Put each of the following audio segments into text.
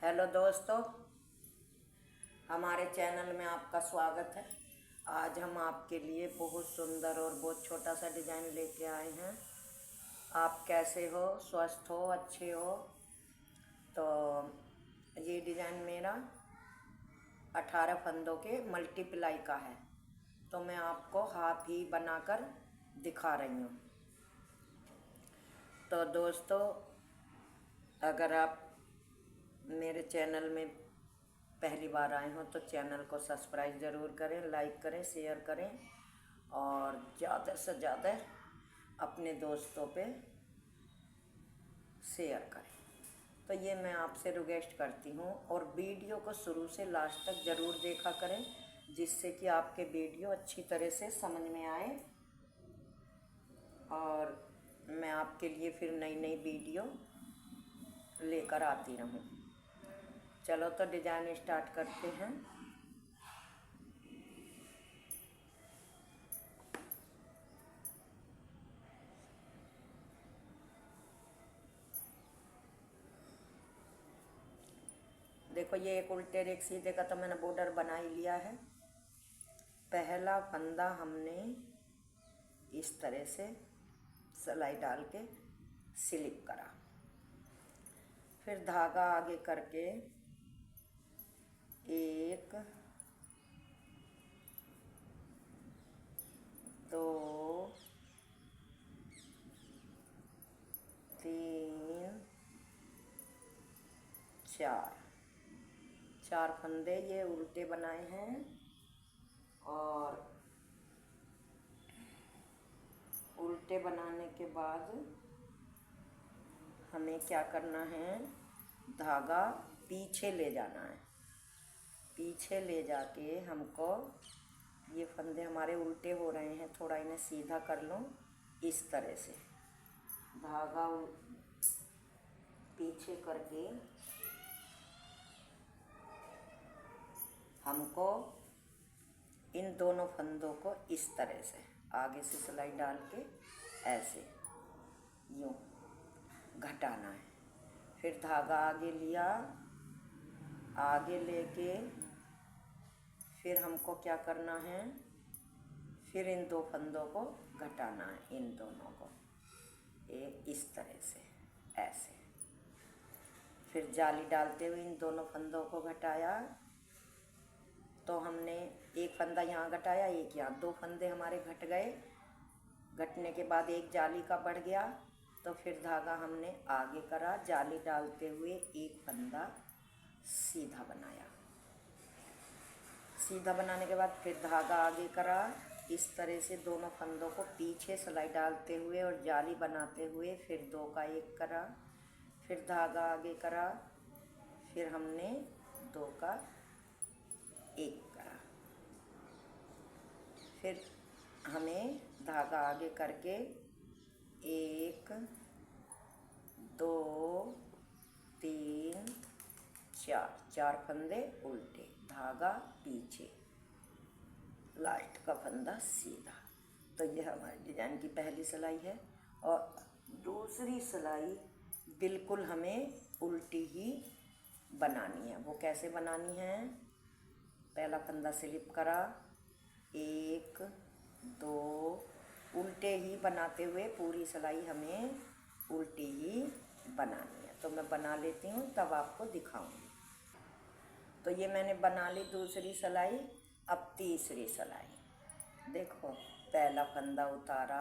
Hello दोस्तों, हमारे channel में आपका स्वागत है। आज हम आपके लिए बहुत सुंदर और बहुत छोटा सा डिज़ाइन लेके आए हैं। आप कैसे हो, स्वस्थ हो, अच्छे हो? तो ये डिज़ाइन मेरा 18 फंदों के मल्टीप्लाई का है, तो मैं आपको हाफ ही बनाकर दिखा रही हूँ। तो दोस्तों, अगर आप मेरे चैनल में पहली बार आए हो तो चैनल को सब्सक्राइब ज़रूर करें, लाइक करें, शेयर करें और ज़्यादा से ज़्यादा अपने दोस्तों पे शेयर करें। तो ये मैं आपसे रिक्वेस्ट करती हूँ, और वीडियो को शुरू से लास्ट तक ज़रूर देखा करें, जिससे कि आपके वीडियो अच्छी तरह से समझ में आए और मैं आपके लिए फिर नई नई वीडियो लेकर आती रहूँ। चलो तो डिज़ाइन स्टार्ट करते हैं। देखो, ये एक उल्टे एक सीधे का तो मैंने बॉर्डर बना ही लिया है। पहला फंदा हमने इस तरह से सिलाई डाल के स्लिप करा, फिर धागा आगे करके 1 2 3 4 फंदे ये उल्टे बनाए हैं। और उल्टे बनाने के बाद हमें क्या करना है, धागा पीछे ले जाना है। पीछे ले जाके हमको, ये फंदे हमारे उल्टे हो रहे हैं, थोड़ा इन्हें सीधा कर लो। इस तरह से धागा पीछे करके हमको इन दोनों फंदों को इस तरह से आगे से सिलाई डाल के ऐसे यूँ घटाना है। फिर धागा आगे लिया, आगे लेके फिर हमको क्या करना है, फिर इन 2 फंदों को घटाना है, इन दोनों को एक इस तरह से ऐसे। फिर जाली डालते हुए इन दोनों फंदों को घटाया, तो हमने एक फंदा यहाँ घटाया, एक यहाँ, 2 फंदे हमारे घट गए। घटने के बाद एक जाली का बढ़ गया, तो फिर धागा हमने आगे करा, जाली डालते हुए एक फंदा सीधा बनाया। सीधा बनाने के बाद फिर धागा आगे करा, इस तरह से दोनों फंदों को पीछे सिलाई डालते हुए और जाली बनाते हुए फिर 2 का 1 करा, फिर धागा आगे करा, फिर हमने 2 का 1 करा। फिर हमें धागा आगे करके 1 2 3 4 फंदे उल्टे, धागा पीछे, लास्ट का फंदा सीधा। तो यह हमारे डिज़ाइन की पहली सिलाई है। और दूसरी सिलाई बिल्कुल हमें उल्टी ही बनानी है। वो कैसे बनानी है, पहला फंदा स्लिप करा, 1 2 उल्टे ही बनाते हुए पूरी सिलाई हमें उल्टी ही बनानी है। तो मैं बना लेती हूँ, तब आपको दिखाऊंगी। तो ये मैंने बना ली दूसरी सिलाई। अब तीसरी सिलाई देखो, पहला फंदा उतारा,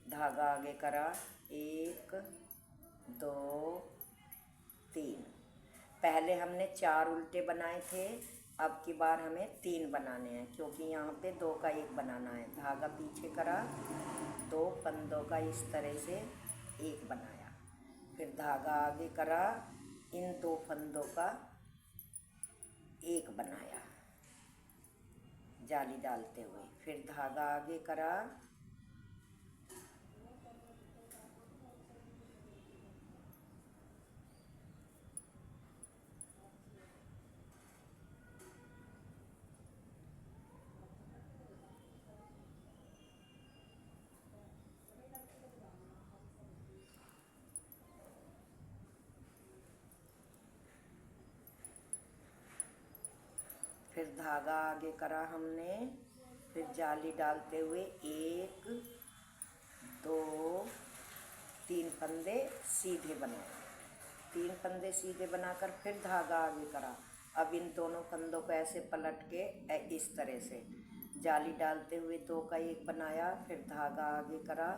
धागा आगे करा, 1 2 3। पहले हमने 4 उल्टे बनाए थे, अब की बार हमें 3 बनाने हैं, क्योंकि यहाँ पे 2 का 1 बनाना है। धागा पीछे करा, 2 फंदों का इस तरह से 1 बनाया, फिर धागा आगे करा, इन 2 फंदों का 1 बनाया जाली डालते हुए, फिर धागा आगे करा, धागा आगे करा हमने, फिर जाली डालते हुए 1 2 3 फंदे सीधे बनाए, 3 फंदे सीधे बनाकर फिर धागा आगे करा। अब इन दोनों फंदों को ऐसे पलट के इस तरह से जाली डालते हुए 2 का 1 बनाया, फिर धागा आगे करा,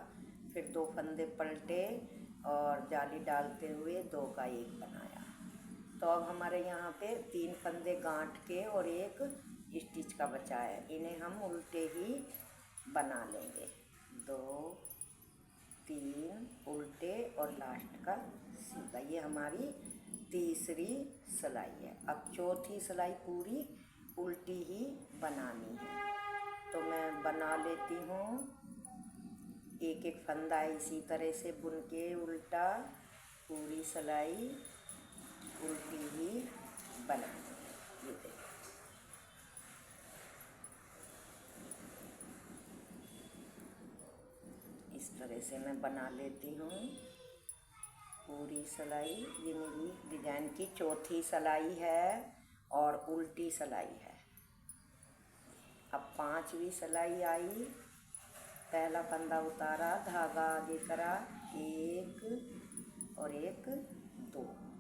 फिर 2 फंदे पलटे और जाली डालते हुए 2 का 1 बनाया। तो अब हमारे यहाँ पे 3 फंदे गांठ के और 1 स्टिच का बचा है, इन्हें हम उल्टे ही बना लेंगे। 2 3 उल्टे और लास्ट का सीधा। ये हमारी तीसरी सिलाई है। अब चौथी सिलाई पूरी उल्टी ही बनानी है, तो मैं बना लेती हूँ। एक एक फंदा इसी तरह से बुन के उल्टा पूरी सिलाई उल्टी ही बनानी है। ये देखो, इस तरह से मैं बना लेती हूँ पूरी सिलाई। ये मेरी डिजाइन की चौथी सिलाई है और उल्टी सिलाई है। अब 5वीं सिलाई आई। पहला फंदा उतारा, धागा आगे करा, 1 और 1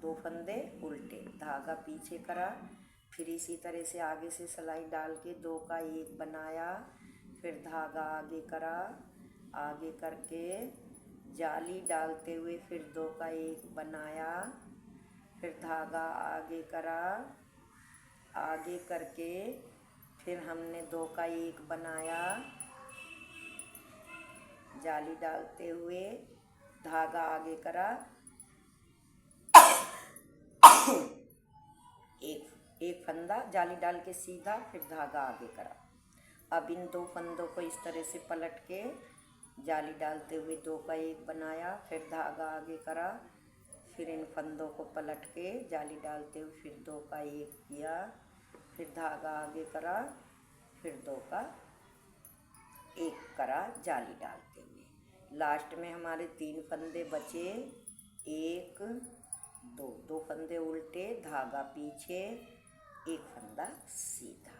2 फंदे उल्टे, धागा पीछे करा, फिर इसी तरह से आगे से सिलाई डाल के 2 का 1 बनाया, फिर धागा आगे करा, आगे करके जाली डालते हुए फिर 2 का 1 बनाया, फिर धागा आगे करा, आगे करके फिर हमने 2 का 1 बनाया, जाली डालते हुए धागा आगे करा, एक फंदा जाली डाल के सीधा, फिर धागा आगे करा। अब इन 2 फंदों को इस तरह से पलट के जाली डालते हुए 2 का 1 बनाया, फिर धागा आगे करा, फिर इन फंदों को पलट के जाली डालते हुए फिर 2 का 1 किया, फिर धागा आगे करा, फिर 2 का 1 करा जाली डालते हुए। लास्ट में हमारे 3 फंदे बचे, 1 2 फंदे उल्टे, धागा पीछे, 1 फंदा सीधा।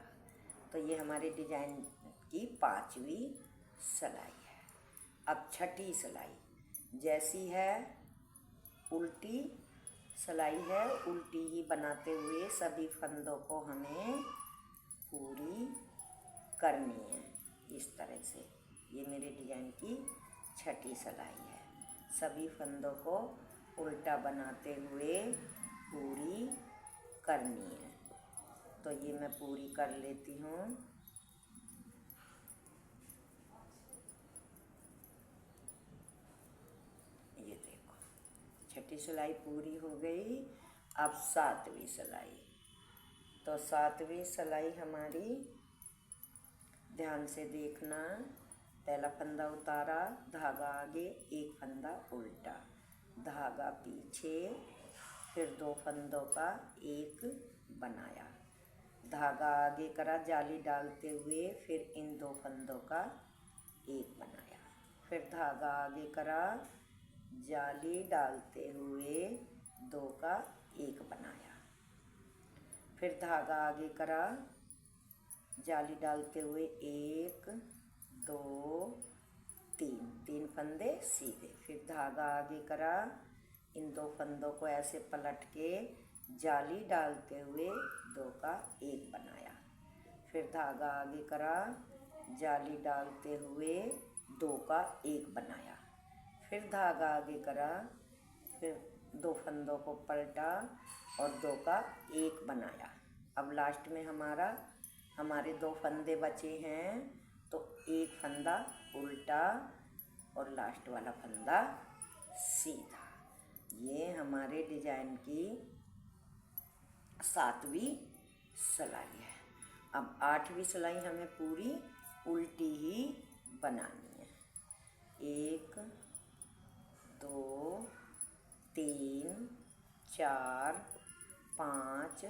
तो ये हमारे डिजाइन की 5वीं सिलाई है। अब छठी सिलाई जैसी है उल्टी सिलाई है, उल्टी ही बनाते हुए सभी फंदों को हमें पूरी करनी है इस तरह से। ये मेरे डिजाइन की छठी सिलाई है। सभी फंदों को उल्टा बनाते हुए पूरी करनी है। तो ये मैं पूरी कर लेती हूँ। ये देखो, छठी सिलाई पूरी हो गई। अब 7वीं सिलाई। तो 7वीं सिलाई हमारी, ध्यान से देखना, पहला फंदा उतारा, धागा आगे, 1 फंदा उल्टा, धागा पीछे, फिर 2 फंदों का 1 बनाया, धागा आगे करा जाली डालते हुए, फिर इन 2 फंदों का 1 बनाया, फिर धागा आगे करा जाली डालते हुए 2 का 1 बनाया, फिर धागा आगे करा जाली डालते हुए 1 2 3 फंदे सीधे, फिर धागा आगे करा, इन 2 फंदों को ऐसे पलट के जाली डालते हुए 2 का 1 बनाया, फिर धागा आगे करा जाली डालते हुए 2 का 1 बनाया, फिर धागा आगे करा, फिर 2 फंदों को पलटा और 2 का 1 बनाया। अब लास्ट में हमारे 2 फंदे बचे हैं, तो 1 फंदा उल्टा और लास्ट वाला फंदा सीधा। ये हमारे डिजाइन की 7वीं सिलाई है। अब 8वीं सिलाई हमें पूरी उल्टी ही बनानी है। 1 2 3 4 5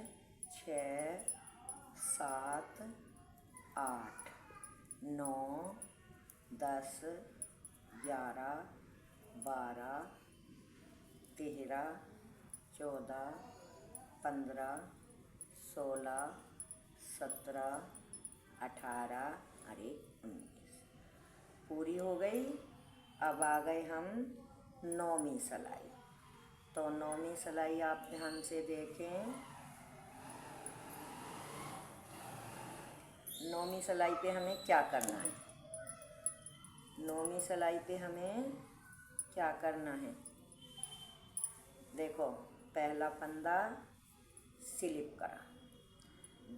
6 7 8 9 10 11 12 13 14 15 16 17, 18 और 19 पूरी हो गई। अब आ गए हम 9वीं सिलाई। तो 9वीं सिलाई आप ध्यान से देखें। 9वीं सिलाई पे हमें क्या करना है? 9वीं सिलाई पे हमें क्या करना है? देखो, पहला फंदा स्लिप करा,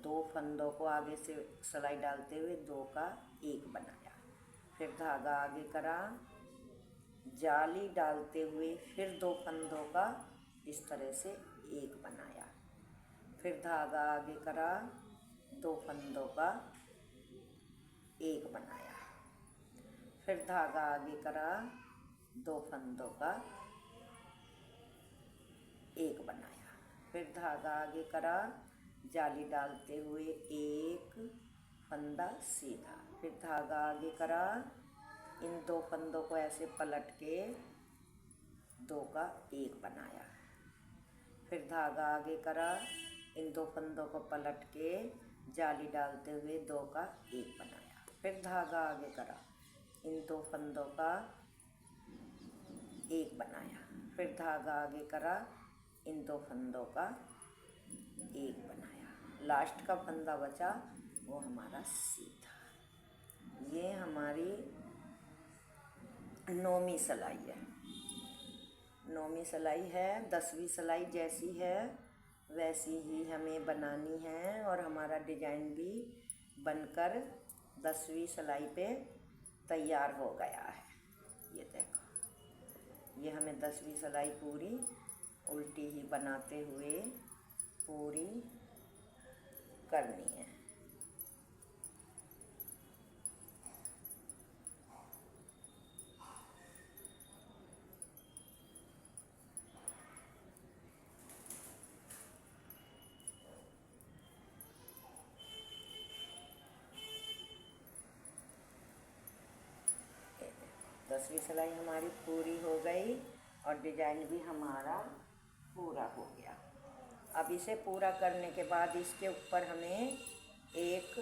2 फंदों को आगे से सिलाई डालते हुए 2 का 1 बनाया, फिर धागा आगे करा, जाली डालते हुए फिर 2 फंदों का इस तरह से 1 बनाया, फिर धागा आगे करा, 2 फंदों का 1 बनाया, फिर धागा आगे करा, 2 फंदों का 1 बनाया, फिर धागा आगे करा, जाली डालते हुए 1 फंदा सीधा, फिर धागा आगे करा, इन 2 फंदों को ऐसे पलट के 2 का 1 बनाया, फिर धागा आगे करा, इन 2 फंदों को पलट के जाली डालते हुए 2 का 1 बनाया, फिर धागा आगे करा, इन 2 फंदों का 1 बनाया, फिर धागा आगे करा, इन 2 फंदों का 1 बनाया, लास्ट का फंदा बचा वो हमारा सीधा। ये हमारी 9वीं सिलाई है। 9वीं सिलाई है। 10वीं सिलाई जैसी है वैसी ही हमें बनानी है और हमारा डिजाइन भी बनकर 10वीं सिलाई पे तैयार हो गया है। ये देखो, ये हमें 10वीं सिलाई पूरी उल्टी ही बनाते हुए पूरी करनी है। दसवीं सिलाई हमारी पूरी हो गई और डिजाइन भी हमारा पूरा हो गया। अब इसे पूरा करने के बाद इसके ऊपर हमें एक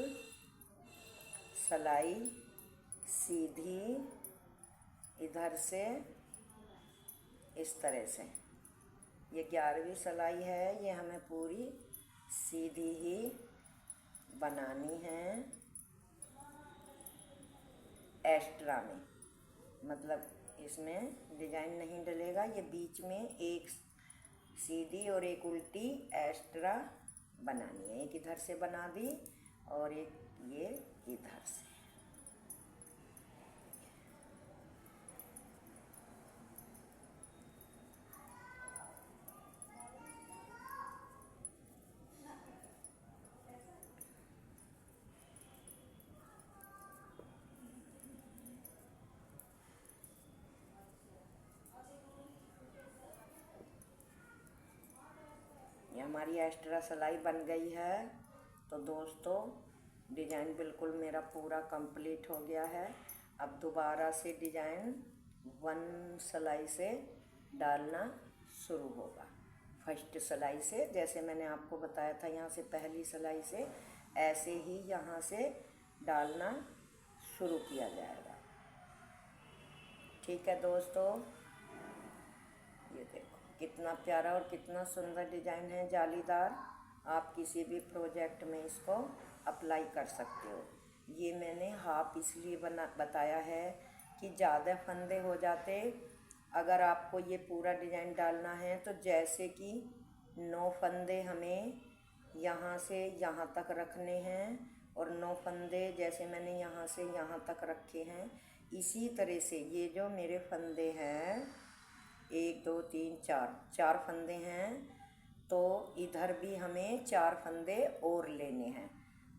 सिलाई सीधी इधर से इस तरह से, ये 11वीं सिलाई है, ये हमें पूरी सीधी ही बनानी है एक्स्ट्रा में, मतलब इसमें डिजाइन नहीं डलेगा। ये बीच में एक सीधी और एक उल्टी एक्स्ट्रा बनानी है। एक इधर से बना दी और एक ये इधर से। ये हमारी एक्स्ट्रा सिलाई बन गई है। तो दोस्तों, डिजाइन बिल्कुल मेरा पूरा कंप्लीट हो गया है। अब दोबारा से डिजाइन 1 सिलाई से डालना शुरू होगा। फर्स्ट सिलाई से, जैसे मैंने आपको बताया था यहाँ से पहली सिलाई से, ऐसे ही यहाँ से डालना शुरू किया जाएगा। ठीक है दोस्तों, ये देखो कितना प्यारा और कितना सुंदर डिजाइन है, जालीदार। आप किसी भी प्रोजेक्ट में इसको अप्लाई कर सकते हो। ये मैंने हाफ इसलिए बताया है कि ज़्यादा फंदे हो जाते। अगर आपको ये पूरा डिजाइन डालना है तो जैसे कि 9 फंदे हमें यहाँ से यहाँ तक रखने हैं और 9 फंदे जैसे मैंने यहाँ से यहाँ तक रखे हैं, इसी तरह से ये जो मेरे फंदे हैं 1 2 3 4 फंदे हैं, तो इधर भी हमें 4 फंदे और लेने हैं।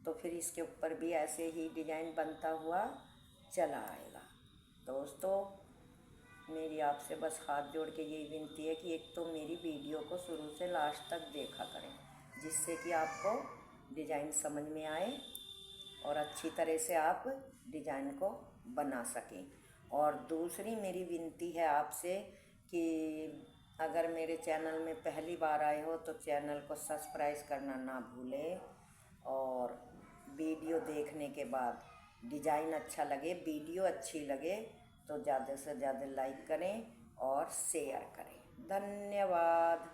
तो फिर इसके ऊपर भी ऐसे ही डिजाइन बनता हुआ चला आएगा। दोस्तों, मेरी आपसे बस हाथ जोड़ के यही विनती है कि एक तो मेरी वीडियो को शुरू से लास्ट तक देखा करें, जिससे कि आपको डिजाइन समझ में आए और अच्छी तरह से आप डिजाइन को बना सकें। और दूसरी मेरी विनती है आपसे कि अगर मेरे चैनल में पहली बार आए हो तो चैनल को सब्सक्राइब करना ना भूलें और वीडियो देखने के बाद डिज़ाइन अच्छा लगे, वीडियो अच्छी लगे तो ज़्यादा से ज़्यादा लाइक करें और शेयर करें। धन्यवाद।